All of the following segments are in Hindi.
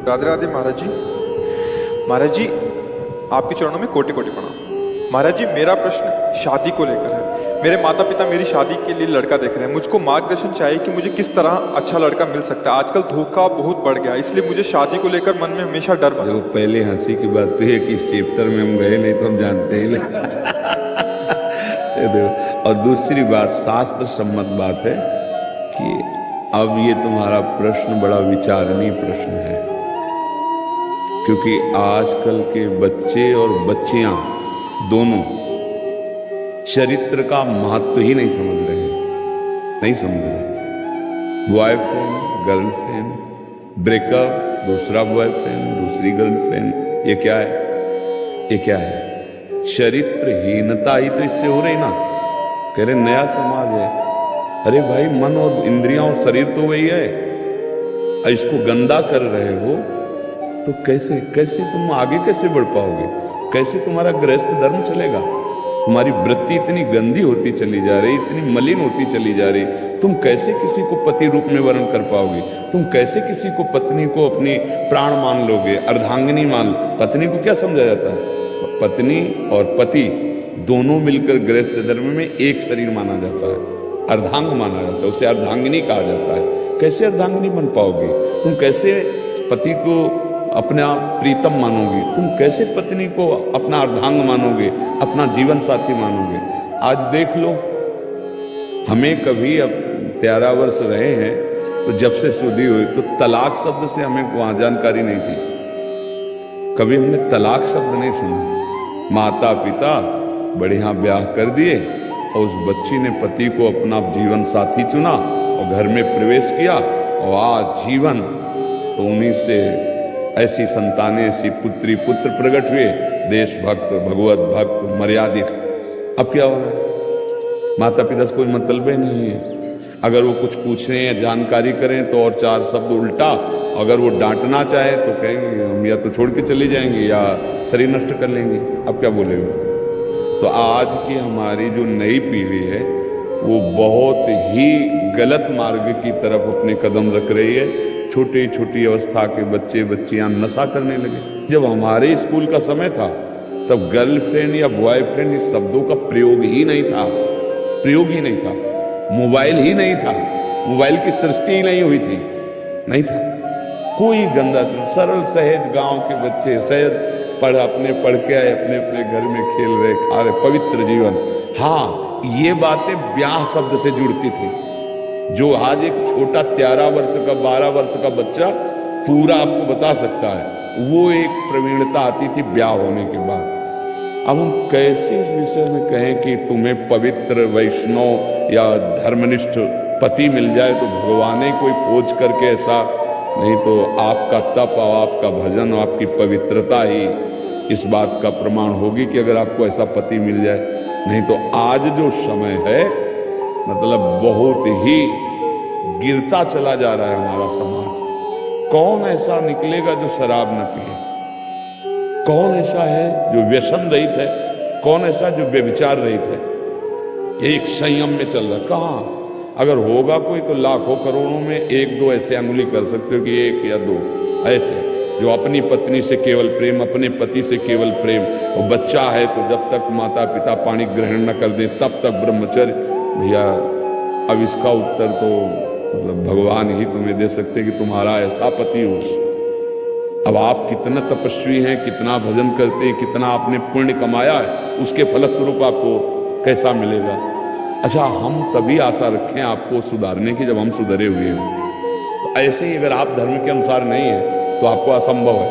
राधे राधे महाराज जी। महाराज जी, आपके चरणों में कोटि कोटि प्रणाम। महाराज जी, मेरा प्रश्न शादी को लेकर है। मेरे माता पिता मेरी शादी के लिए लड़का देख रहे हैं। मुझको मार्गदर्शन चाहिए कि मुझे किस तरह अच्छा लड़का मिल सकता है। आजकल धोखा बहुत बढ़ गया, इसलिए मुझे शादी को लेकर मन में हमेशा डर बना। देखो, पहले हंसी की बात तो है कि इस चैप्टर में हम गए नहीं तो हम जानते ही नहीं। और दूसरी बात, शास्त्र सम्मत बात है कि अब ये तुम्हारा प्रश्न बड़ा विचारणीय प्रश्न है, क्योंकि आजकल के बच्चे और बच्चियां दोनों चरित्र का महत्व ही नहीं समझ रहे हैं, नहीं समझ रहे। बॉयफ्रेंड गर्लफ्रेंड, ब्रेकअप, दूसरा बॉयफ्रेंड दूसरी गर्लफ्रेंड, ये क्या है? ये क्या है? चरित्रहीनता ही तो इससे हो रही ना। कह रहे नया समाज है। अरे भाई, मन और इंद्रियां और शरीर तो वही है। इसको गंदा कर रहे हो तो कैसे कैसे तुम आगे कैसे बढ़ पाओगे? कैसे तुम्हारा गृहस्थ धर्म चलेगा? तुम्हारी वृत्ति इतनी गंदी होती चली जा रही, इतनी मलिन होती चली जा रही। तुम कैसे किसी को पति रूप में वर्ण कर पाओगे? तुम कैसे किसी को, पत्नी को अपनी प्राण मान लोगे, अर्धांगिनी मान? पत्नी को क्या समझा जाता है? पत्नी और पति दोनों मिलकर गृहस्थ धर्म में एक शरीर माना जाता है, अर्धांग माना जाता है, उसे अर्धांगिनी कहा जाता है। कैसे अर्धांगिनी बन पाओगे? तुम कैसे पति को अपना प्रीतम मानोगे? तुम कैसे पत्नी को अपना अर्धांग मानोगे, अपना जीवन साथी मानोगे? आज देख लो, हमें कभी, अब 13 वर्ष रहे हैं तो जब से शुद्धि हुई तो तलाक शब्द से हमें वहां जानकारी नहीं थी। कभी हमने तलाक शब्द नहीं सुना। माता पिता बढ़िया ब्याह कर दिए और उस बच्ची ने पति को अपना जीवन साथी चुना और घर में प्रवेश किया, और आज जीवन तो उन्हीं से ऐसी संतानें, ऐसी पुत्री पुत्र प्रकट हुए, देशभक्त, भगवत भक्त, मर्यादित। अब क्या हो रहा है? माता पिता से कोई मतलब ही नहीं है। अगर वो कुछ पूछें या जानकारी करें तो और 4 शब्द उल्टा। अगर वो डांटना चाहे तो कहेंगे हम या तो छोड़ के चले जाएंगे या शरीर नष्ट कर लेंगे। अब क्या बोलेंगे? तो आज की हमारी जो नई पीढ़ी है वो बहुत ही गलत मार्ग की तरफ अपने कदम रख रही है। छोटी छोटी अवस्था के बच्चे बच्चियां नशा करने लगे। जब हमारे स्कूल का समय था तब गर्लफ्रेंड या बॉयफ्रेंड इस शब्दों का प्रयोग ही नहीं था, प्रयोग ही नहीं था। मोबाइल ही नहीं था, मोबाइल की सृष्टि ही नहीं हुई थी, नहीं था कोई गंदा। सरल सहज गांव के बच्चे सहज अपने पढ़ के आए, अपने अपने घर में खेल रहे, खा रहे, पवित्र जीवन। हाँ, ये बातें ब्याह शब्द से जुड़ती थी। जो आज एक छोटा 13 वर्ष का 12 वर्ष का बच्चा पूरा आपको बता सकता है, वो एक प्रवीणता आती थी ब्याह होने के बाद। अब हम कैसे इस विषय में कहें कि तुम्हें पवित्र वैष्णव या धर्मनिष्ठ पति मिल जाए तो भगवान ही कोई खोज करके ऐसा, नहीं तो आपका तप और आपका भजन और आपकी पवित्रता ही इस बात का प्रमाण होगी कि अगर आपको ऐसा पति मिल जाए। नहीं तो आज जो समय है, मतलब बहुत ही गिरता चला जा रहा है हमारा समाज। कौन ऐसा निकलेगा जो शराब न पिए? कौन ऐसा है जो व्यसन रहित है? कौन ऐसा जो व्यभिचार रहित है? ये एक संयम में चल रहा। कहाँ? अगर होगा कोई तो लाखों करोड़ों में 1-2 ऐसे अंगुली कर सकते हो कि 1 या 2 ऐसे जो अपनी पत्नी से केवल प्रेम, अपने पति से केवल प्रेम। और बच्चा है तो जब तक माता पिता पाणी ग्रहण न कर दे तब तक ब्रह्मचर्य। भैया, अब इसका उत्तर तो मतलब भगवान ही तुम्हें दे सकते कि तुम्हारा ऐसा पति हो। अब आप कितना तपस्वी हैं, कितना भजन करते हैं, कितना आपने पुण्य कमाया है, उसके फलस्वरूप आपको कैसा मिलेगा? अच्छा, हम तभी आशा रखें आपको सुधारने की जब हम सुधरे हुए हैं। तो ऐसे ही अगर आप धर्म के अनुसार नहीं है तो आपको असंभव है,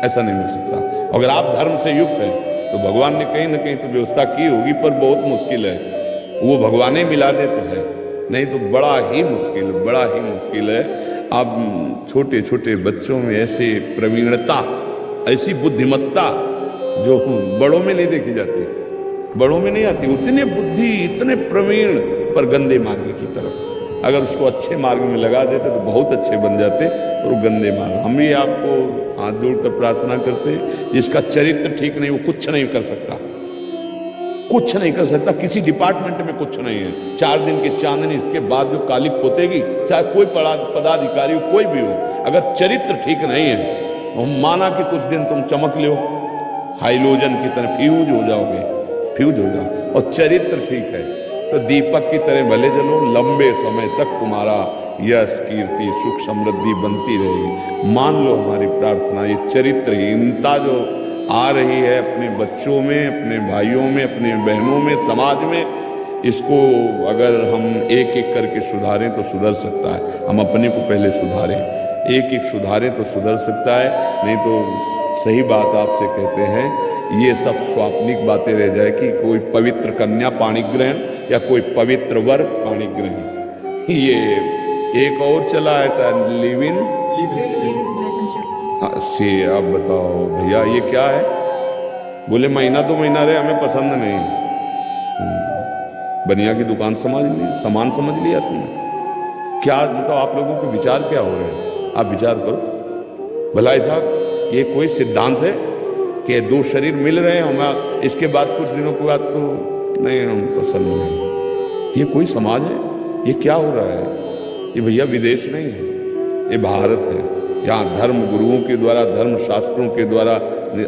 ऐसा नहीं मिल सकता। अगर आप धर्म से युक्त हैं तो भगवान ने कहीं ना कहीं तो व्यवस्था की होगी, पर बहुत मुश्किल है। वो भगवान ही मिला दे तो है, नहीं तो बड़ा ही मुश्किल, बड़ा ही मुश्किल है। अब छोटे छोटे बच्चों में ऐसे प्रवीणता, ऐसी बुद्धिमत्ता जो बड़ों में नहीं देखी जाती, बड़ों में नहीं आती। उतने बुद्धि, इतने प्रवीण, पर गंदे मार्ग की तरफ। अगर उसको अच्छे मार्ग में लगा देते तो बहुत अच्छे बन जाते, और वो गंदे मार्ग। हम भी आपको हाथ जोड़कर प्रार्थना करते हैं, जिसका चरित्र ठीक नहीं वो कुछ नहीं कर सकता। कुछ नहीं कर सकता, किसी डिपार्टमेंट में कुछ नहीं है। 4 दिन की चांदनी, इसके बाद जो कालिक पोतेगी, चाहे कोई पदाधिकारी हो, कोई भी हो, अगर चरित्र ठीक नहीं है तो माना कि कुछ दिन तुम चमक लो, हाइलोजन की तरह फ्यूज हो जाओगे, फ्यूज हो जाओ। और चरित्र ठीक है तो दीपक की तरह भले जलो, लंबे समय तक तुम्हारा यश, कीर्ति, सुख, समृद्धि बनती रहेगी। मान लो हमारी प्रार्थना, ये चरित्रहीनता जो आ रही है अपने बच्चों में, अपने भाइयों में, अपने बहनों में, समाज में, इसको अगर हम एक एक करके सुधारें तो सुधर सकता है। हम अपने को पहले सुधारें, एक एक सुधारें तो सुधर सकता है, नहीं तो सही बात आपसे कहते हैं, ये सब स्वाप्निक बातें रह जाए कि कोई पवित्र कन्या पाणी ग्रहण या कोई पवित्र वर पाणी ग्रहण। ये एक और चला है लिव इन से। आप बताओ भैया ये क्या है? बोले महीना 2 महीना रहे, हमें पसंद नहीं। बनिया की दुकान समझ ली, सामान समझ लिया तुमने? क्या मतलब आप लोगों के विचार क्या हो रहे हैं? आप विचार करो भलाई साहब, ये कोई सिद्धांत है कि 2 शरीर मिल रहे हैं, हम इसके बाद कुछ दिनों के बाद तो नहीं, हम पसंद नहीं। ये कोई समाज है? ये क्या हो रहा है? ये भैया विदेश नहीं है, ये भारत है। यहाँ धर्म गुरुओं के द्वारा, धर्म शास्त्रों के द्वारा,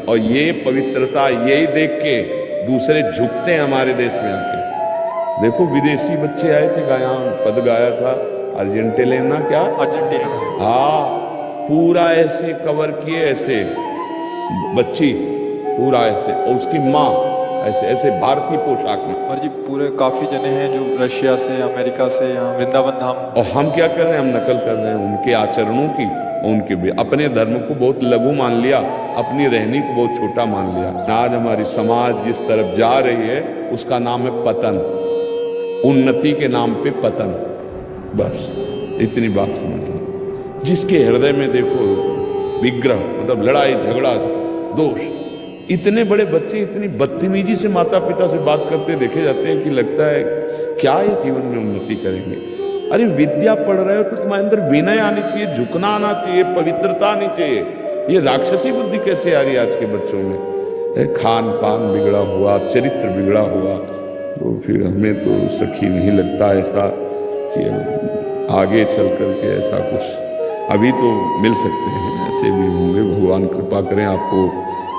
और ये पवित्रता यही देख के दूसरे झुकते हैं हमारे देश में आके। देखो विदेशी बच्चे आए थे, गाया पद गाया था अर्जेंटीना, क्या अर्जेंटीना, हाँ, पूरा ऐसे कवर किए, ऐसे बच्ची पूरा ऐसे, और उसकी माँ ऐसे ऐसे भारतीय पोशाक में। और जी पूरे काफी जने हैं जो रशिया से, अमेरिका से, यहाँ वृंदावन धाम। और हम क्या कर रहे हैं? हम नकल कर रहे हैं उनके आचरणों की, उनके भी अपने धर्म को बहुत लघु मान लिया, अपनी रहनी को बहुत छोटा मान लिया। आज हमारी समाज जिस तरफ जा रही है उसका नाम है पतन, उन्नति के नाम पे पतन। बस इतनी बात समझ लो। जिसके हृदय में देखो विग्रह, मतलब लड़ाई झगड़ा दोष, इतने बड़े बच्चे इतनी बदतमीजी से माता पिता से बात करते देखे जाते हैं कि लगता है क्या ये जीवन में उन्नति करेंगे। अरे विद्या पढ़ रहे हो तो तुम्हारे अंदर विनय आनी चाहिए, झुकना आना चाहिए, पवित्रता आनी चाहिए। ये राक्षसी बुद्धि कैसे आ रही है आज के बच्चों में? खान पान बिगड़ा हुआ, चरित्र बिगड़ा हुआ, तो फिर हमें तो सखी नहीं लगता ऐसा कि आगे चल करके ऐसा कुछ अभी तो मिल सकते हैं, ऐसे भी होंगे। भगवान कृपा करें आपको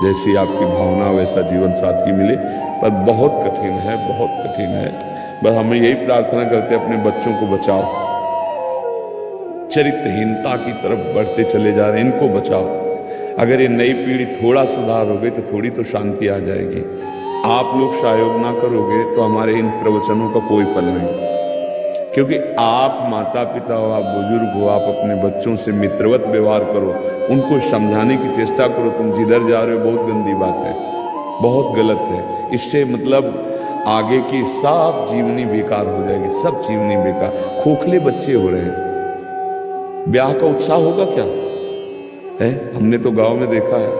जैसी आपकी भावना वैसा जीवन साथी मिले, पर बहुत कठिन है, बहुत कठिन है। बस हमें यही प्रार्थना करते हैं, अपने बच्चों को बचाओ, चरित्रहीनता की तरफ बढ़ते चले जा रहे हैं, इनको बचाओ। अगर ये नई पीढ़ी थोड़ा सुधार हो गई तो थोड़ी तो शांति आ जाएगी। आप लोग सहयोग ना करोगे तो हमारे इन प्रवचनों का कोई फल नहीं, क्योंकि आप माता पिता हो, आप बुजुर्ग हो, आप अपने बच्चों से मित्रवत व्यवहार करो, उनको समझाने की चेष्टा करो। तुम जिधर जा रहे हो बहुत गंदी बात है, बहुत गलत है। इससे मतलब आगे की सब जीवनी बेकार हो जाएगी, सब जीवनी बेकार। खोखले बच्चे हो रहे हैं, ब्याह का उत्साह होगा क्या है? हमने तो गांव में देखा है,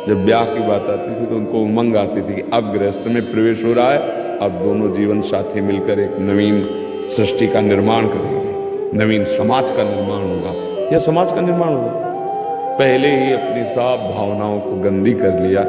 जब ब्याह की बात आती थी तो उनको उमंग आती थी कि अब गृहस्थ में प्रवेश हो रहा है, अब दोनों जीवन साथी मिलकर एक नवीन सृष्टि का निर्माण करेंगे, नवीन समाज का निर्माण होगा, या समाज का निर्माण होगा। पहले ही अपनी सब भावनाओं को गंदी कर लिया।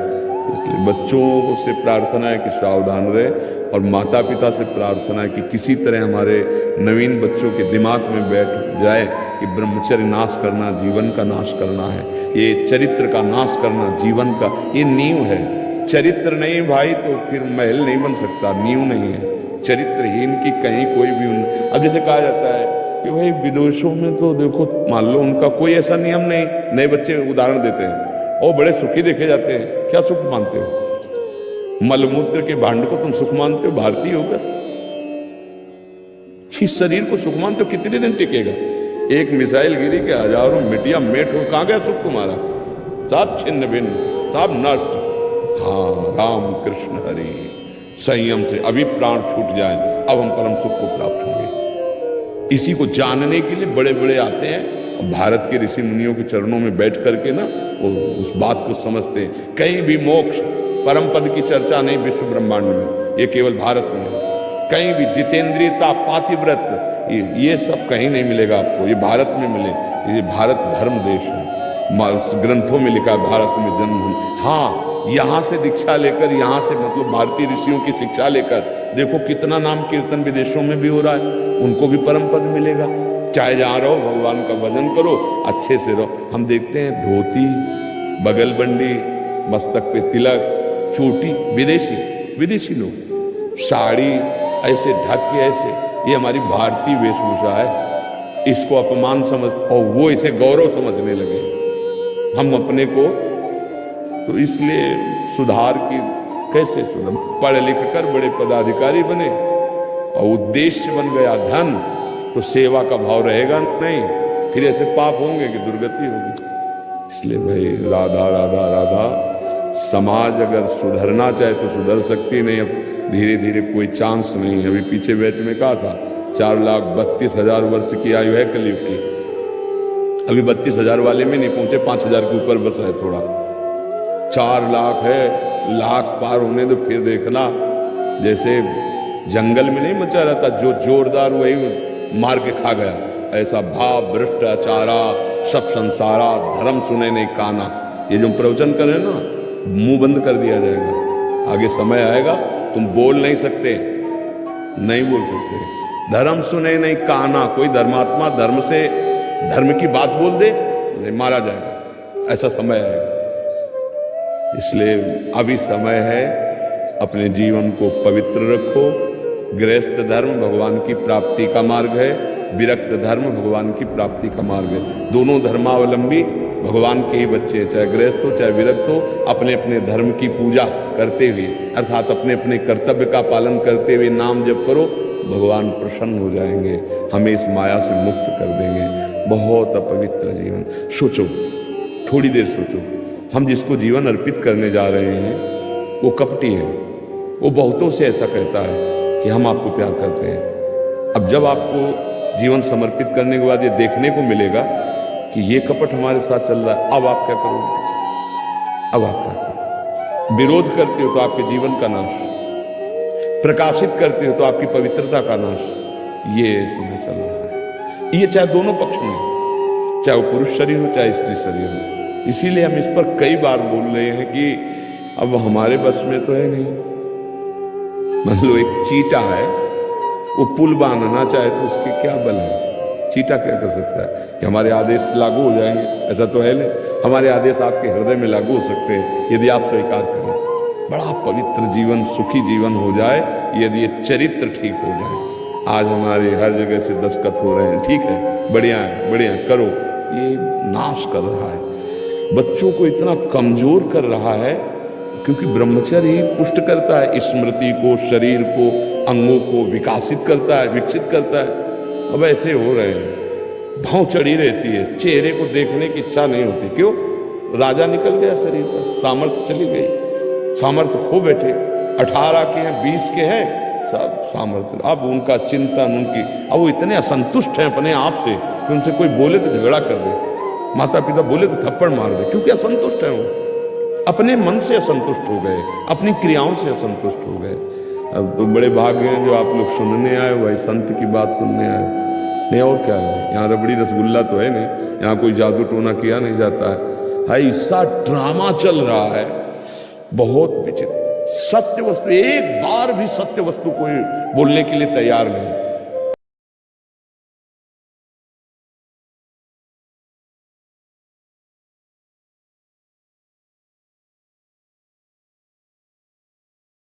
इसलिए बच्चों से प्रार्थना है कि सावधान रहे, और माता पिता से प्रार्थना है कि किसी तरह हमारे नवीन बच्चों के दिमाग में बैठ जाए कि ब्रह्मचर्य नाश करना जीवन का नाश करना है, ये चरित्र का नाश करना जीवन का, ये नींव है। चरित्र नहीं भाई तो फिर महल नहीं बन सकता, नींव नहीं है। चरित्रहीन की कहीं कोई भी अब जैसे कहा जाता है कि भाई विदेशों में तो देखो, मान लो उनका कोई ऐसा नियम नहीं, नए बच्चे उदाहरण देते हैं और बड़े सुखी देखे जाते हैं। क्या सुख मानते हो? मलमूत्र के भांड को तुम सुख मानते हो? भारतीय होगा इस शरीर को सुख मानते हो? कितने दिन टिकेगा? एक मिसाइल गिरी के हजारों मिटिया मेट हो, कहां गया सुख तुम्हारा? सब छिन्न भिन्न, सब नष्ट। हाँ, राम कृष्ण हरि, संयम से अभी प्राण छूट जाए, अब हम परम सुख को प्राप्त होंगे। इसी को जानने के लिए बड़े बड़े आते हैं, और भारत के ऋषि मुनियों के चरणों में बैठ करके ना वो उस बात को समझते हैं। कहीं भी मोक्ष परम पद की चर्चा नहीं विश्व ब्रह्मांड में, ये केवल भारत में है। कहीं भी जितेंद्रियता, पातिव्रत, ये सब कहीं नहीं मिलेगा आपको, ये भारत में मिले। ये भारत धर्म देश है, ग्रंथों में लिखा है भारत में जन्म। हाँ, यहां से दीक्षा लेकर, यहां से मतलब भारतीय ऋषियों की शिक्षा लेकर देखो कितना नाम कीर्तन विदेशों में भी हो रहा है, उनको भी परम पद मिलेगा। चाहे जहां रहो भगवान का भजन करो, अच्छे से रहो। हम देखते हैं धोती, बगलबंडी, मस्तक पे तिलक, चोटी, विदेशी लोग साड़ी ऐसे ढक के, ऐसे, ये हमारी भारतीय वेशभूषा है। इसको अपमान समझ और वो इसे गौरव समझने लगे। हम अपने को तो इसलिए सुधार की कैसे सुधार, पढ़ लिख कर बड़े पदाधिकारी बने और उद्देश्य बन गया धन, तो सेवा का भाव रहेगा नहीं, फिर ऐसे पाप होंगे कि दुर्गति होगी। इसलिए भाई राधा राधा राधा, समाज अगर सुधरना चाहे तो सुधर सकती नहीं। अब धीरे धीरे कोई चांस नहीं। अभी पीछे बैच में कहा था 4,32,000 वर्ष की आयु है कलयुग की, अभी 32,000 वाले में नहीं पहुंचे, 5,000 के ऊपर बस है थोड़ा। 4 लाख है, लाख पार होने तो फिर देखना, जैसे जंगल में नहीं मचा रहता जो जोरदार वही मार के खा गया, ऐसा भाव भ्रष्टाचारा सब संसारा, धर्म सुने नहीं काना। ये जो प्रवचन कर रहे हैं ना, मुंह बंद कर दिया जाएगा। आगे समय आएगा तुम बोल नहीं सकते, नहीं बोल सकते। धर्म सुने नहीं काना, कोई धर्मात्मा धर्म से धर्म की बात बोल दे नहीं, मारा जाएगा, ऐसा समय आएगा। इसलिए अभी समय है, अपने जीवन को पवित्र रखो। गृहस्थ धर्म भगवान की प्राप्ति का मार्ग है, विरक्त धर्म भगवान की प्राप्ति का मार्ग है। दोनों धर्मावलंबी भगवान के ही बच्चे, चाहे गृहस्थ हो चाहे विरक्त हो, अपने अपने धर्म की पूजा करते हुए, अर्थात अपने अपने कर्तव्य का पालन करते हुए नाम जप करो, भगवान प्रसन्न हो जाएंगे, हमें इस माया से मुक्त कर देंगे। बहुत अपवित्र जीवन। सोचो, थोड़ी देर सोचो, हम जिसको जीवन अर्पित करने जा रहे हैं वो कपटी है। वो बहुतों से ऐसा कहता है कि हम आपको प्यार करते हैं। अब जब आपको जीवन समर्पित करने के बाद ये देखने को मिलेगा कि ये कपट हमारे साथ चल रहा है, अब आप क्या करोगे? अब आप क्या करोगे? विरोध करते हो तो आपके जीवन का नाश, प्रकाशित करते हो तो आपकी पवित्रता का नाश। ये समय चल रहा है। ये चाहे दोनों पक्ष में, चाहे वो पुरुष शरीर हो चाहे स्त्री शरीर हो। इसीलिए हम इस पर कई बार बोल रहे हैं कि अब हमारे बस में तो है नहीं। मान लो एक चीटा है, वो पुल बांधना चाहे तो उसके क्या बल है? चीटा क्या कर सकता है कि हमारे आदेश लागू हो जाएंगे? ऐसा तो है नहीं। हमारे आदेश आपके हृदय में लागू हो सकते हैं यदि आप स्वीकार करें। बड़ा पवित्र जीवन, सुखी जीवन हो जाए यदि ये चरित्र ठीक हो जाए। आज हमारे हर जगह से दस्तखत हो रहे हैं, ठीक है, बढ़िया है, बढ़िया है, करो। ये नाश कर रहा है, बच्चों को इतना कमजोर कर रहा है, क्योंकि ब्रह्मचर्य ही पुष्ट करता है स्मृति को, शरीर को, अंगों को विकासित करता है, विकसित करता है। अब ऐसे हो रहे हैं, भाव चढ़ी रहती है, चेहरे को देखने की इच्छा नहीं होती। क्यों? राजा निकल गया शरीर पर, सामर्थ्य चली गई, सामर्थ्य खो बैठे। 18 के हैं, 20 के हैं, सब सामर्थ्य। अब उनका चिंतन, उनकी, अब वो इतने असंतुष्ट हैं अपने आप से कि उनसे कोई बोले तो झगड़ा कर दे, माता पिता बोले तो थप्पड़ मार दे, क्योंकि असंतुष्ट है वो, अपने मन से असंतुष्ट हो गए, अपनी क्रियाओं से असंतुष्ट हो गए। अब तो बड़े भाग्य हैं जो आप लोग सुनने आए हो, भाई संत की बात सुनने आए, नहीं और क्या है। यहाँ रबड़ी रसगुल्ला तो है नहीं, यहाँ कोई जादू टोना किया नहीं जाता है। ऐसा ड्रामा चल रहा है, बहुत विचित्र। सत्य वस्तु, एक बार भी सत्य वस्तु कोई बोलने के लिए तैयार नहीं।